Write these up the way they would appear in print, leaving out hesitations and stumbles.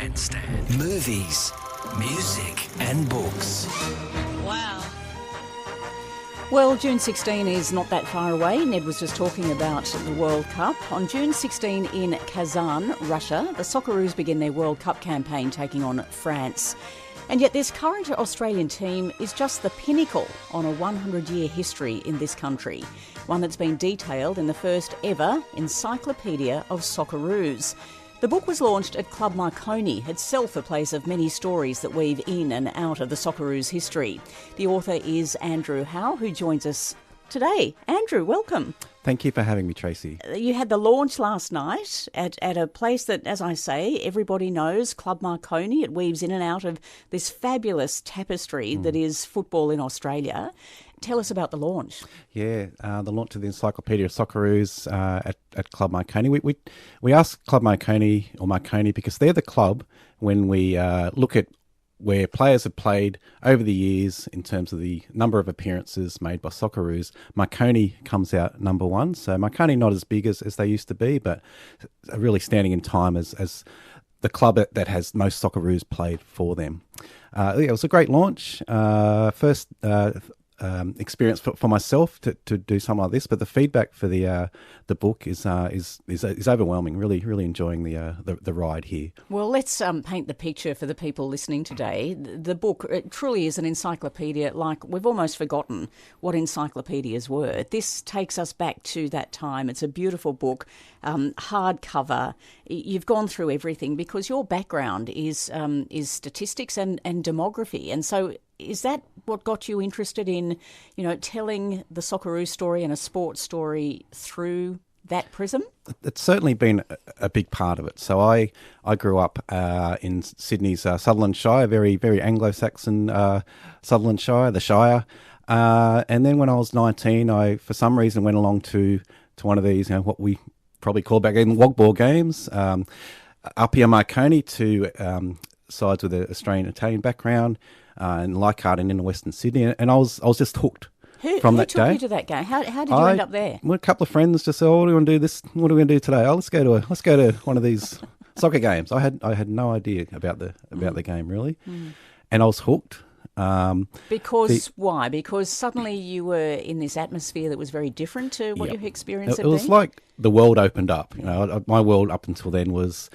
Grandstand. Movies, music and books. Wow. Well, June 16 is not that far away. Ned was just talking about the World Cup. On June 16 in Kazan, Russia, the Socceroos begin their World Cup campaign taking on France. And yet this current Australian team is just the pinnacle on a 100-year history in this country, one that's been detailed in the first ever Encyclopedia of Socceroos. The book was launched at Club Marconi, itself a place of many stories that weave in and out of the Socceroos' history. The author is Andrew Howe, who joins us today. Andrew, welcome. Thank you for having me, Tracey. You had the launch last night at a place that, as I say, everybody knows, Club Marconi. It weaves in and out of this fabulous tapestry that is football in Australia. Tell us about the launch. Yeah, the launch of the Encyclopedia of Socceroos at Club Marconi. We asked Club Marconi or Marconi because they're the club when we look at where players have played over the years in terms of the number of appearances made by Socceroos. Marconi comes out number one. So Marconi not as big as they used to be, but really standing in time as the club that has most Socceroos played for them. It was a great launch. First experience for myself to do something like this, but the feedback for the book is overwhelming. Really enjoying the ride here. Well, let's paint the picture for the people listening today. The book, it truly is an encyclopedia. Like, we've almost forgotten what encyclopedias were. This takes us back to that time. It's a beautiful book, hardcover. You've gone through everything because your background is statistics and demography, and so. Is that what got you interested in, telling the Socceroo story and a sports story through that prism? It's certainly been a big part of it. So I grew up in Sydney's Sutherland Shire, very, very Anglo-Saxon Sutherland Shire, the Shire. And then when I was 19, I, for some reason, went along to one of these, what we probably call back then Wogball games, up here Marconi to sides with an Australian-Italian background. In Leichhardt and in Western Sydney, and I was just hooked from that day. Who took you to that game? How did you end up there? Well, a couple of friends just said, "Oh, what do you want to do this? What are we going to do today? Oh, let's go to one of these soccer games." I had no idea about the game really, and I was hooked. Why? Because suddenly you were in this atmosphere that was very different to what you experienced. It was like the world opened up. My world up until then was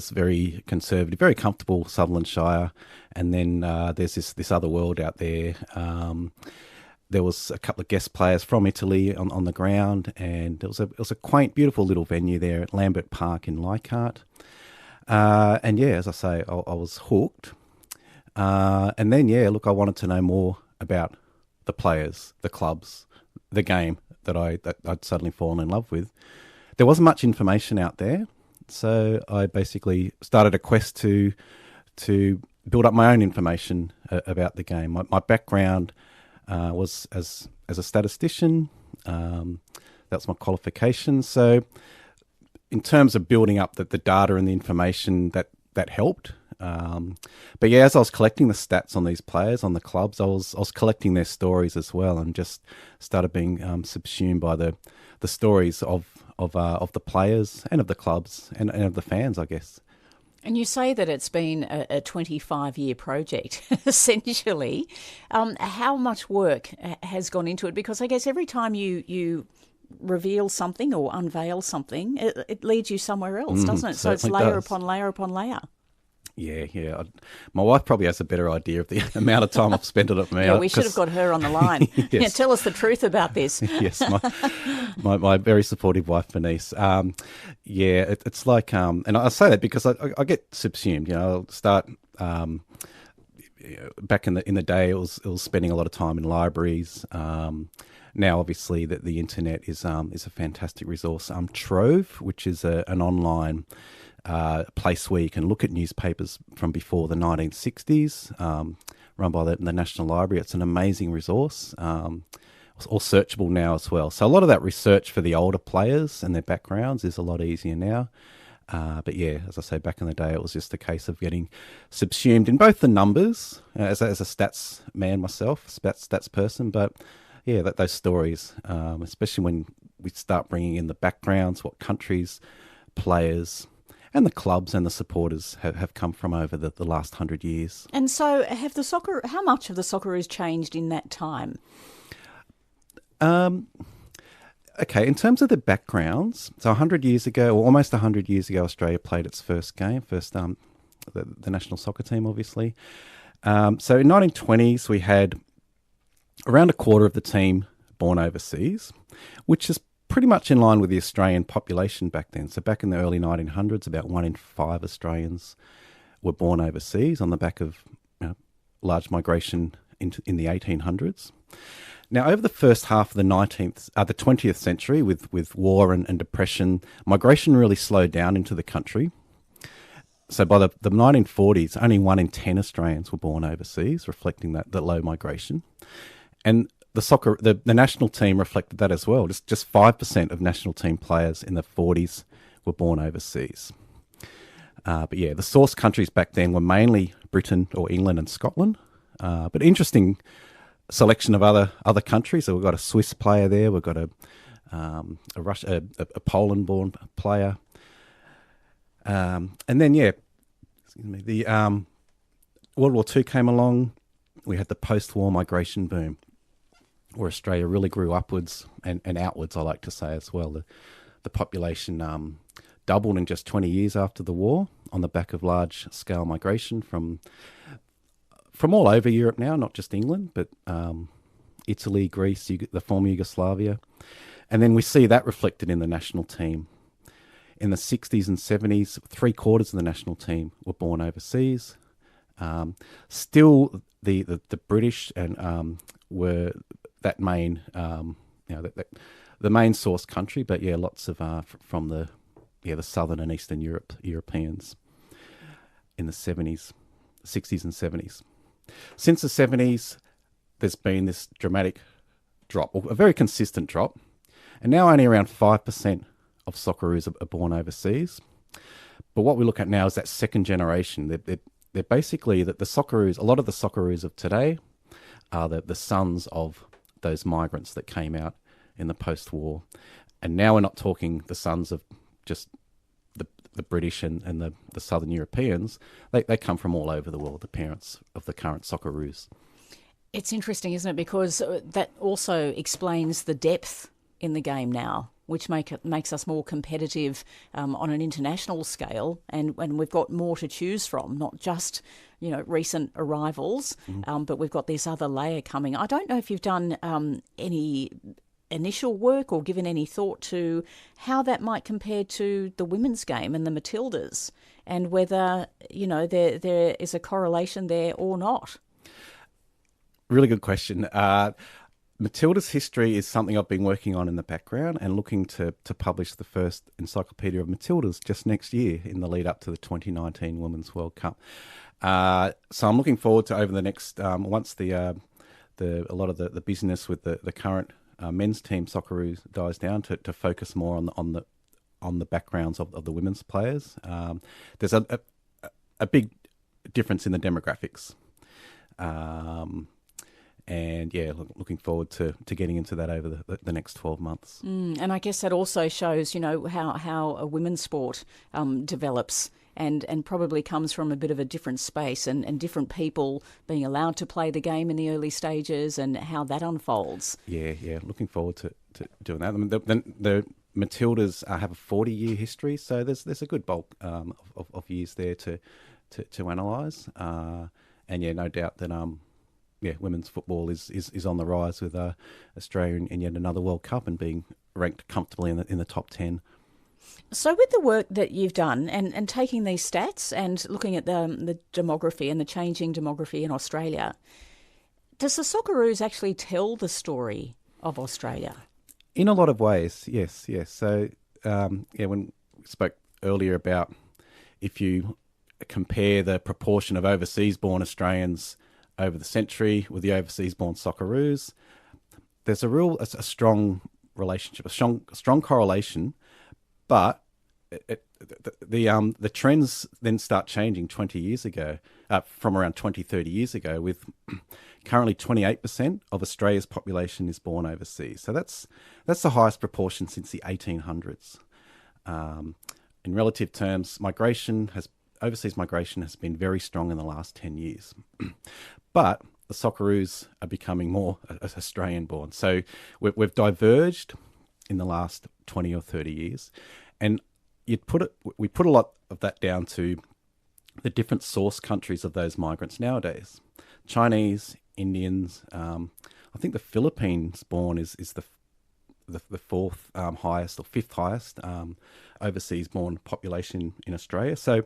very conservative, very comfortable Sutherland Shire, and then there's this other world out there. There was a couple of guest players from Italy on the ground, and it was a quaint, beautiful little venue there at Lambert Park in Leichhardt. And yeah, as I say, I was hooked. And then, I wanted to know more about the players, the clubs, the game that I'd suddenly fallen in love with. There wasn't much information out there, so I basically started a quest to build up my own information about the game. My background was as a statistician. That's my qualification. So in terms of building up the data and the information that helped. But yeah, as I was collecting the stats on these players, on the clubs, I was collecting their stories as well, and just started being subsumed by the stories of the players and of the clubs and of the fans, I guess. And you say that it's been a 25-year project, essentially. How much work has gone into it? Because I guess every time you reveal something or unveil something, it leads you somewhere else, doesn't it? So it's layer upon layer upon layer. Yeah. My wife probably has a better idea of the amount of time I've spent on it. Yeah, we should have got her on the line. Yes. Yeah, tell us the truth about this. Yes, my very supportive wife, Bernice. It's like, and I say that because I get subsumed. I'll start back in the day. It was spending a lot of time in libraries. Now, obviously, that the internet is a fantastic resource. Trove, which is an online place where you can look at newspapers from before the 1960s, run by the National Library. It's an amazing resource, all searchable now as well. So a lot of that research for the older players and their backgrounds is a lot easier now. But yeah, as I say, back in the day, it was just a case of getting subsumed in both the numbers, as a stats man myself, stats person, but yeah, those stories, especially when we start bringing in the backgrounds, what countries, players, and the clubs and the supporters have come from over the last 100 years. And so how much have the Socceroos changed in that time? Okay, in terms of the backgrounds, so 100 years ago, or almost 100 years ago, Australia played its first game, the national soccer team, obviously. So in 1920s, we had around a quarter of the team born overseas, which is pretty much in line with the Australian population back then. So back in the early 1900s, about 1 in 5 Australians were born overseas on the back of large migration in the 1800s. Now, over the first half of the 20th century, with war and depression, migration really slowed down into the country. So by the 1940s, only 1 in 10 Australians were born overseas, reflecting the low migration. And the national team reflected that as well. Just 5% of national team players in the 40s were born overseas. But yeah, the source countries back then were mainly Britain or England and Scotland. But interesting selection of other countries. So we've got a Swiss player there. We've got a Poland-born player. And then the World War II came along. We had the post-war migration boom, where Australia really grew upwards and outwards, I like to say as well. The population doubled in just 20 years after the war on the back of large-scale migration from all over Europe now, not just England, but Italy, Greece, the former Yugoslavia. And then we see that reflected in the national team. In the 60s and 70s, 3/4 of the national team were born overseas. Still, the British and were that main, the main source country, but yeah, lots of from the southern and eastern Europeans in the 60s and 70s. Since the 70s, there's been this dramatic drop, or a very consistent drop, and now only around 5% of Socceroos are born overseas. But what we look at now is that second generation. They're basically that the Socceroos. A lot of the Socceroos of today are the sons of those migrants that came out in the post-war, and now we're not talking the sons of just the British and the Southern Europeans. They come from all over the world, the parents of the current Socceroos. It's interesting, isn't it? Because that also explains the depth in the game now, which makes us more competitive on an international scale, and we've got more to choose from, not just recent arrivals, but we've got this other layer coming. I don't know if you've done any initial work or given any thought to how that might compare to the women's game and the Matildas, and whether there is a correlation there or not. Really good question. Matilda's history is something I've been working on in the background and looking to publish the first encyclopedia of Matildas just next year in the lead up to the 2019 Women's World Cup. So I'm looking forward to over the next once a lot of the business with the current men's team Socceroos dies down to focus more on the backgrounds of the women's players. There's a big difference in the demographics. And yeah, looking forward to getting into that over the next 12 months. And I guess that also shows, how a women's sport develops and probably comes from a bit of a different space and different people being allowed to play the game in the early stages and how that unfolds. Yeah, looking forward to doing that. I mean, the Matildas have a 40-year history, so there's a good bulk of years there to analyse. And yeah, no doubt that women's football is on the rise with Australia in yet another World Cup and being ranked comfortably in the top 10. So with the work that you've done and taking these stats and looking at the demography and the changing demography in Australia, does the Socceroos actually tell the story of Australia? In a lot of ways, yes. So when we spoke earlier about if you compare the proportion of overseas-born Australians over the century with the overseas-born Socceroos, there's a strong relationship, a strong correlation, but the trends then start changing 20 years ago, from around 20, 30 years ago, with currently 28% of Australia's population is born overseas. So that's the highest proportion since the 1800s. in relative terms, overseas migration has been very strong in the last 10 years. But the Socceroos are becoming more Australian-born. So we've diverged in the last 20 or 30 years. And we put a lot of that down to the different source countries of those migrants nowadays. Chinese, Indians, I think the Philippines-born is the fourth highest or fifth highest overseas-born population in Australia. So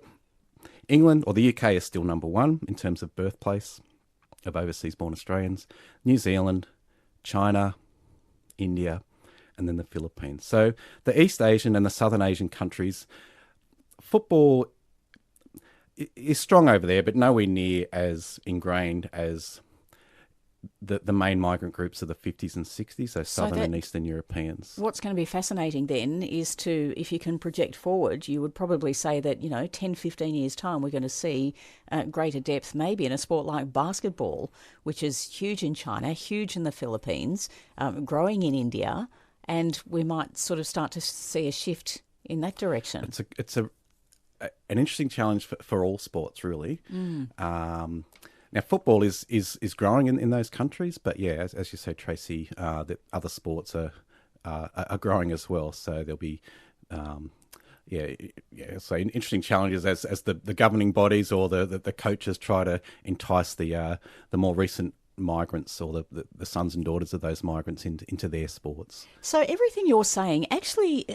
England or the UK is still number one in terms of birthplace of overseas-born Australians. New Zealand, China, India, and then the Philippines. So the East Asian and the Southern Asian countries, football is strong over there, but nowhere near as ingrained as the main migrant groups of the 50s and 60s, so Southern and Eastern Europeans. What's going to be fascinating then is if you can project forward, you would probably say that, 10, 15 years' time, we're going to see greater depth maybe in a sport like basketball, which is huge in China, huge in the Philippines, growing in India, and we might sort of start to see a shift in that direction. It's an interesting challenge for all sports, really. Now, football is growing in those countries, but yeah, as you say, Tracey, the other sports are growing as well. So there'll be, so interesting challenges as the governing bodies or the coaches try to entice the more recent migrants or the sons and daughters of those migrants into their sports. So everything you're saying actually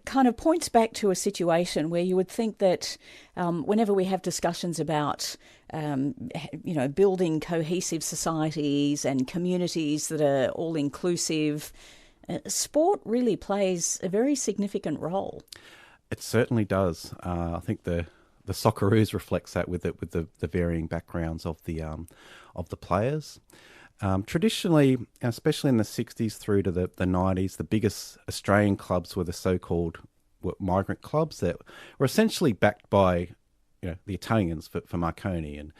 kind of points back to a situation where you would think that whenever we have discussions about building cohesive societies and communities that are all inclusive, sport really plays a very significant role. It certainly does. I think the Socceroos reflects that with the varying backgrounds of the players. Traditionally, especially in the 60s through to the 90s, the biggest Australian clubs were the so-called migrant clubs that were essentially backed by the Italians for Marconi and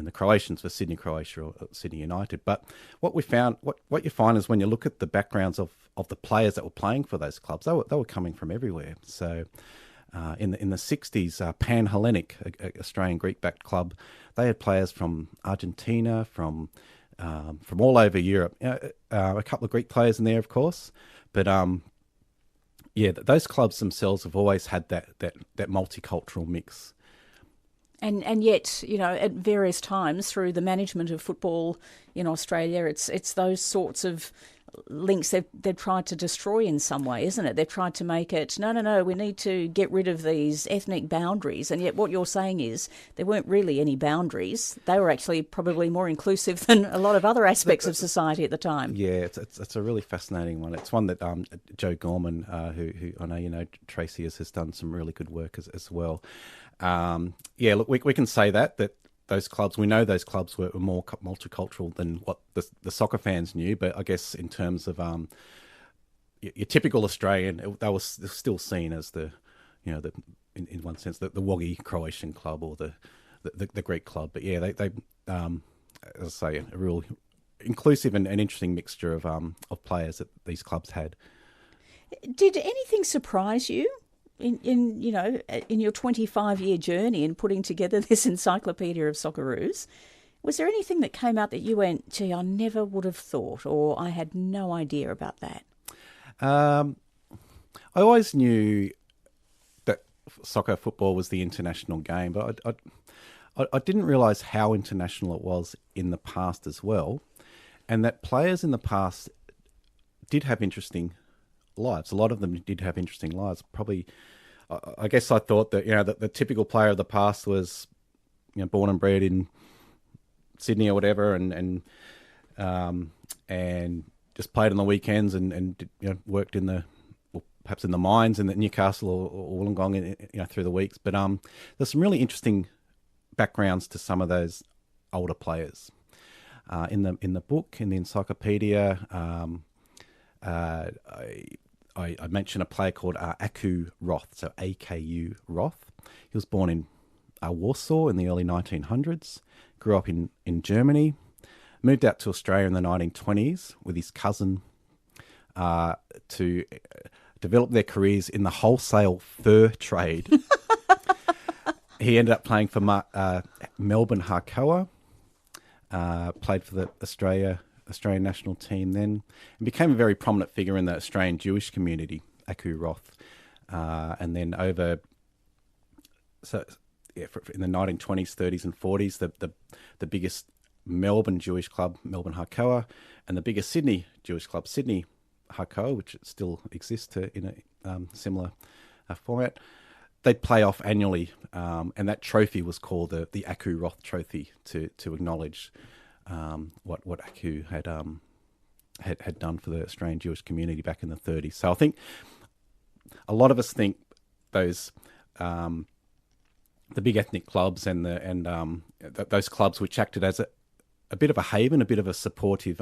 the Croatians for Sydney Croatia or Sydney United. But what you find is when you look at the backgrounds of the players that were playing for those clubs, they were coming from everywhere. So in the 60s, Pan Hellenic, a Australian Greek-backed club, they had players from Argentina, from all over Europe. A couple of Greek players in there, of course, but those clubs themselves have always had that multicultural mix. And yet, at various times through the management of football in Australia, it's those sorts of links they've tried to destroy in some way, isn't it? They've tried to make it, no, we need to get rid of these ethnic boundaries. And yet what you're saying is there weren't really any boundaries. They were actually probably more inclusive than a lot of other aspects of society at the time. Yeah, it's a really fascinating one. It's one that Joe Gorman, who I know Tracey has done some really good work as well. Look, we can say that those clubs, we know those clubs were more multicultural than what the soccer fans knew, but I guess in terms of your typical Australian, they were still seen as in one sense, the woggy Croatian club or the Greek club. But yeah, they as I say, a real inclusive and interesting mixture of players that these clubs had. Did anything surprise you in your 25-year journey in putting together this encyclopedia of Socceroos? Was there anything that came out that you went, gee, I never would have thought, or I had no idea about that? I always knew that football was the international game, but I didn't realise how international it was in the past as well, and that players in the past did have interesting lives. A lot of them did have interesting lives. Probably, I guess I thought that that the typical player of the past was born and bred in Sydney or whatever, and just played on the weekends and worked perhaps in the mines in Newcastle or Wollongong through the weeks. But there's some really interesting backgrounds to some of those older players in the book, in the encyclopedia. I mentioned a player called Aku Roth, so A-K-U Roth. He was born in Warsaw in the early 1900s, grew up in Germany, moved out to Australia in the 1920s with his cousin to develop their careers in the wholesale fur trade he ended up playing for Melbourne Harcoa, played for the Australian national team then, and became a very prominent figure in the Australian Jewish community, Aku Roth. And then in the 1920s, 30s and 40s, the biggest Melbourne Jewish club, Melbourne Harcoa, and the biggest Sydney Jewish club, Sydney Harcoa, which still exists in a similar format, they'd play off annually, and that trophy was called the Aku Roth Trophy to acknowledge what Aku had done for the Australian Jewish community back in the 30s. So I think a lot of us think those the big ethnic clubs and those clubs which acted as a bit of a haven, a bit of a supportive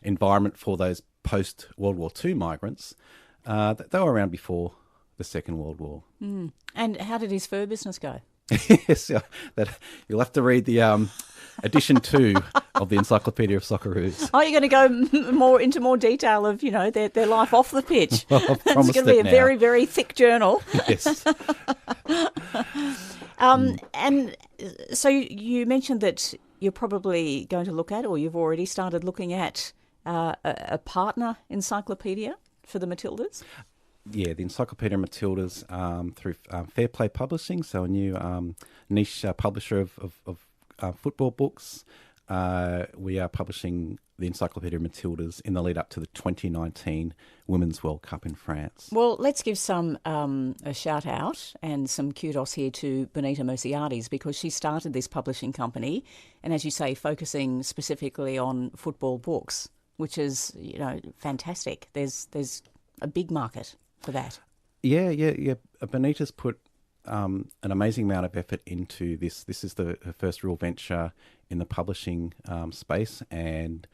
environment for those post World War II migrants, they were around before the Second World War. Mm. And how did his fur business go? Yes, you'll have to read the edition 2 of the Encyclopedia of Socceroos. Oh, you're going to go into more detail of their life off the pitch. Well, it's going to be a very, very thick journal. Yes. And so you mentioned that you're probably going to look at, or you've already started looking at, a partner encyclopedia for the Matildas. Yeah, the Encyclopedia of Matildas through Fair Play Publishing, so a new niche publisher of football books. We are publishing the Encyclopedia of Matildas in the lead up to the 2019 Women's World Cup in France. Well, let's give some a shout out and some kudos here to Benita Merciades, because she started this publishing company, and as you say, focusing specifically on football books, which is fantastic. There's a big market for that. Yeah. Benita's put an amazing amount of effort into this. This is her first real venture in the publishing space, and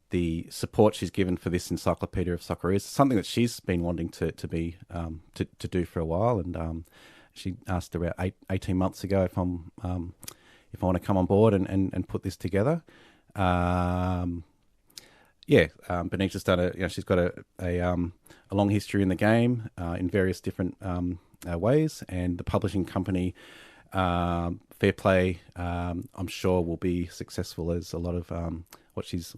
the support she's given for this Encyclopedia of Soccer is something that she's been wanting to do for a while. And she asked about 18 months ago if I want to come on board and put this together. Benita's done she's got a long history in the game in various different ways, and the publishing company, Fair Play, I'm sure will be successful as a lot of what she's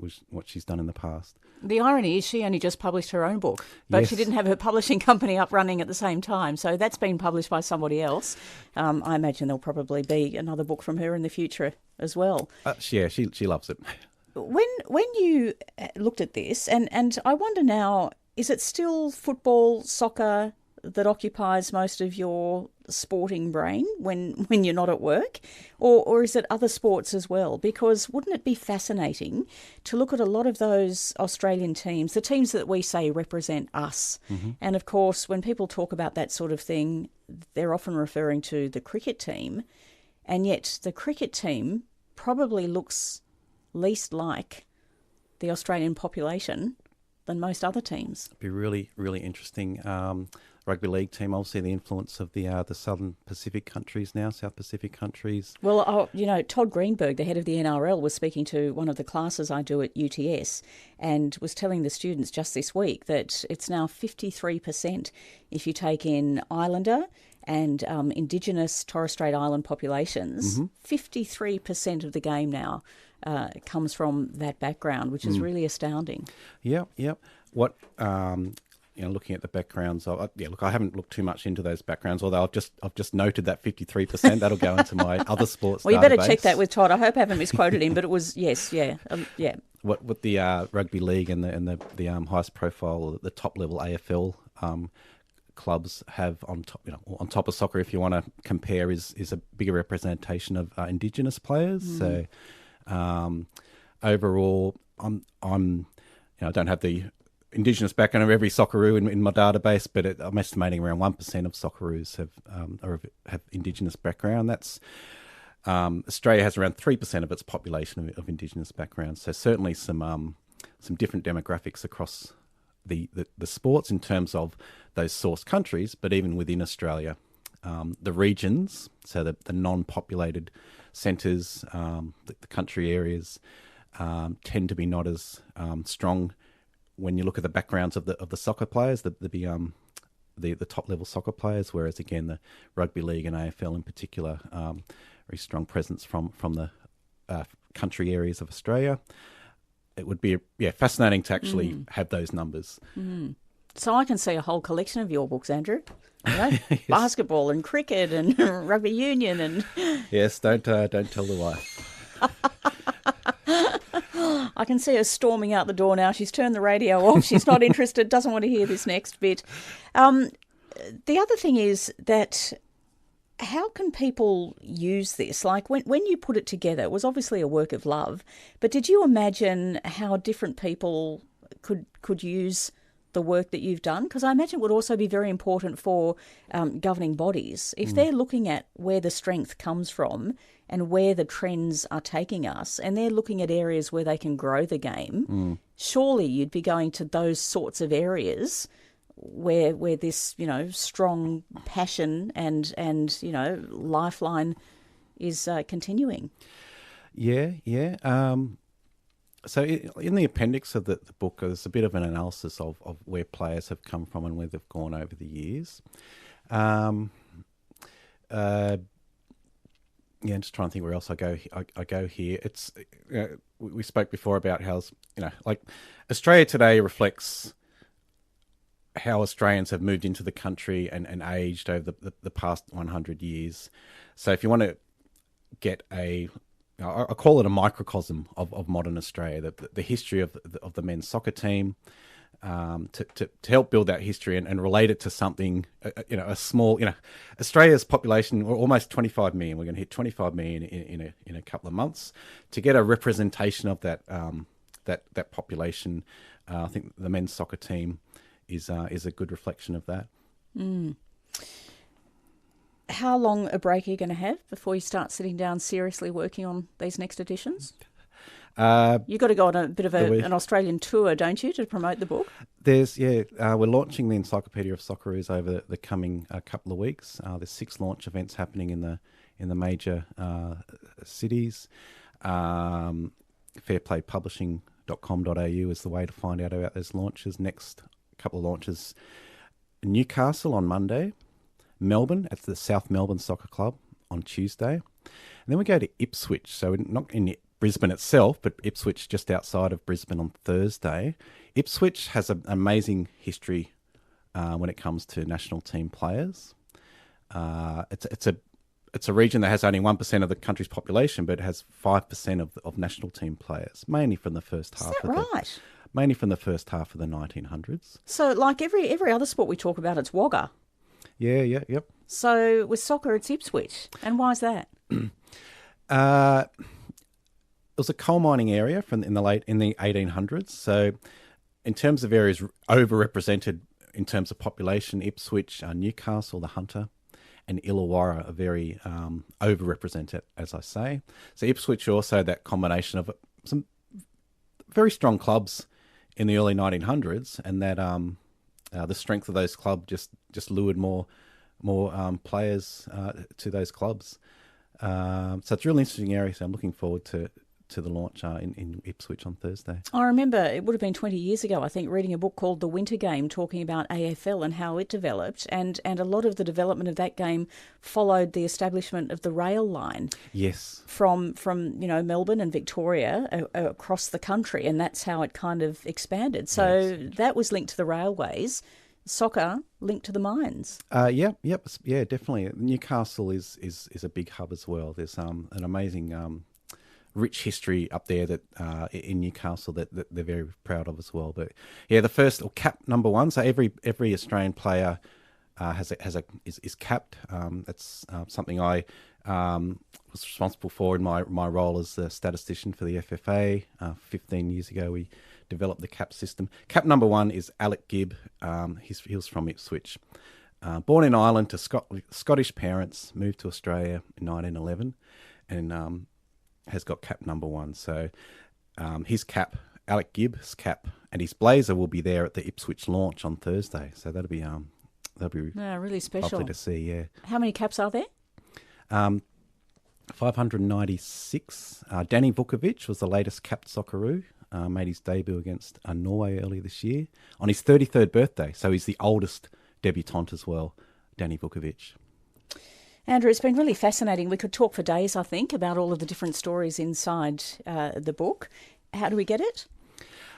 done in the past. The irony is she only just published her own book, but yes. She didn't have her publishing company up running at the same time. So that's been published by somebody else. I imagine there'll probably be another book from her in the future as well. She loves it. When you looked at this, and I wonder now, is it still football, soccer that occupies most of your sporting brain when you're not at work? Or is it other sports as well? Because wouldn't it be fascinating to look at a lot of those Australian teams, the teams that we say represent us? Mm-hmm. And of course, when people talk about that sort of thing, they're often referring to the cricket team. And yet the cricket team probably looks least like the Australian population than most other teams. It'd be really, really interesting. Rugby league team, obviously the influence of the Southern Pacific countries now, South Pacific countries. Well, Todd Greenberg, the head of the NRL, was speaking to one of the classes I do at UTS and was telling the students just this week that it's now 53% if you take in Islander and Indigenous Torres Strait Island populations. Mm-hmm. 53% of the game now comes from that background, which is really astounding. Yep. What looking at the backgrounds, I haven't looked too much into those backgrounds. Although I've just noted that 53%. That'll go into my other sports. Well, you better check that with Todd. I hope I haven't misquoted him, but it was yeah. What the rugby league and the highest profile, the top level AFL clubs have on top of soccer, if you want to compare, is a bigger representation of Indigenous players. So overall, I don't have the Indigenous background of every Socceroo in my database, but I'm estimating around 1% of Socceroos have Indigenous background. That's Australia has around 3% of its population of Indigenous background. So certainly some different demographics across the sports in terms of those source countries, but even within Australia, the regions, so the non-populated centres, the country areas, tend to be not as strong. When you look at the backgrounds of the soccer players, the the top level soccer players, whereas again the rugby league and AFL in particular, very strong presence from the country areas of Australia. It would be fascinating to actually have those numbers. So I can see a whole collection of your books, Andrew. You know, Yes. basketball and cricket and rugby union and Yes, don't tell the wife. I can see her storming out the door now. She's turned the radio off. She's not interested, doesn't want to hear this next bit. The other thing is that how can people use this? Like when you put it together, it was obviously a work of love, but did you imagine how different people could use the work that you've done? Because I imagine it would also be very important for governing bodies. If they're looking at where the strength comes from and where the trends are taking us, and they're looking at areas where they can grow the game, surely you'd be going to those sorts of areas where this, strong passion and lifeline is continuing. Yeah. So in the appendix of the book, there's a bit of an analysis of where players have come from and where they've gone over the years. Just trying to think where else I go here. It's we spoke before about how like Australia today reflects how Australians have moved into the country and aged over the past 100 years. So if you want to get I call it a microcosm of modern Australia, the history of the men's soccer team, to help build that history and relate it to something, a small, Australia's population, we're almost 25 million. We're going to hit 25 million in a couple of months. To get a representation of that population, I think the men's soccer team is a good reflection of that. How long a break are you going to have before you start sitting down seriously working on these next editions? You've got to go on a bit of an Australian tour, don't you, to promote the book? We're launching the Encyclopedia of Socceroos over the coming couple of weeks. There's 6 launch events happening in the major cities. Fairplaypublishing.com.au is the way to find out about those launches. Next couple of launches: Newcastle on Monday, Melbourne at the South Melbourne Soccer Club on Tuesday, and then we go to Ipswich. So we're not in Brisbane itself, but Ipswich just outside of Brisbane on Thursday. Ipswich has an amazing history when it comes to national team players. It's a region that has only 1% of the country's population, but it has 5% of national team players, mainly from the first half. Is that right? Mainly from the first half of the 1900s. So, like every other sport we talk about, it's Wagga. Yeah, yep. So with soccer, it's Ipswich, and why is that? It was a coal mining area in the 1800s. So, in terms of areas overrepresented in terms of population, Ipswich, Newcastle, the Hunter, and Illawarra are very overrepresented, as I say. So Ipswich also that combination of some very strong clubs in the early 1900s, and that the strength of those clubs just lured more players to those clubs. So it's a really interesting area. So I'm looking forward to the launch in Ipswich on Thursday. I remember it would have been 20 years ago, I think, reading a book called The Winter Game, talking about AFL and how it developed, and a lot of the development of that game followed the establishment of the rail line. Yes. From Melbourne and Victoria across the country, and that's how it kind of expanded. So yes. That was linked to the railways. Soccer linked to the mines. Yeah, definitely. Newcastle is a big hub as well. There's an amazing rich history up there that in Newcastle that they're very proud of as well. But yeah, the first cap number 1. So every Australian player is capped. That's something I was responsible for in my role as a statistician for the FFA. 15 years ago, we developed the cap system. Cap number 1 is Alec Gibb. He was from Ipswich. Born in Ireland to Scottish parents, moved to Australia in 1911, and has got cap number 1. So his cap, Alec Gibb's cap, and his blazer will be there at the Ipswich launch on Thursday. So that'll be really special. Lovely to see. Yeah. How many caps are there? 596. Danny Vukovic was the latest capped Socceroo. Made his debut against Norway earlier this year on his 33rd birthday. So he's the oldest debutante as well, Danny Vukovic. Andrew, it's been really fascinating. We could talk for days, I think, about all of the different stories inside the book. How do we get it?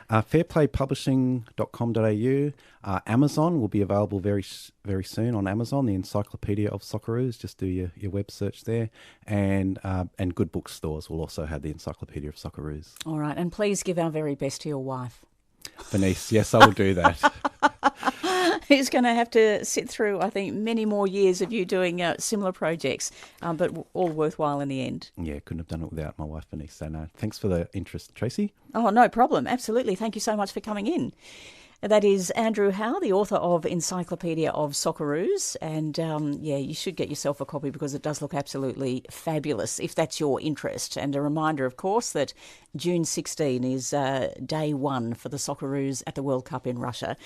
Fairplaypublishing.com.au. Amazon will be available very soon on Amazon, the Encyclopedia of Socceroos. Just do your web search there. And good bookstores will also have the Encyclopedia of Socceroos. All right, and please give our very best to your wife. Bernice, yes, I will do that. He's going to have to sit through, I think, many more years of you doing similar projects, but all worthwhile in the end. Yeah, couldn't have done it without my wife, Bernice. So no, thanks for the interest, Tracey. Oh, no problem. Absolutely. Thank you so much for coming in. That is Andrew Howe, the author of Encyclopedia of Socceroos. And you should get yourself a copy because it does look absolutely fabulous if that's your interest. And a reminder, of course, that June 16 is day one for the Socceroos at the World Cup in Russia.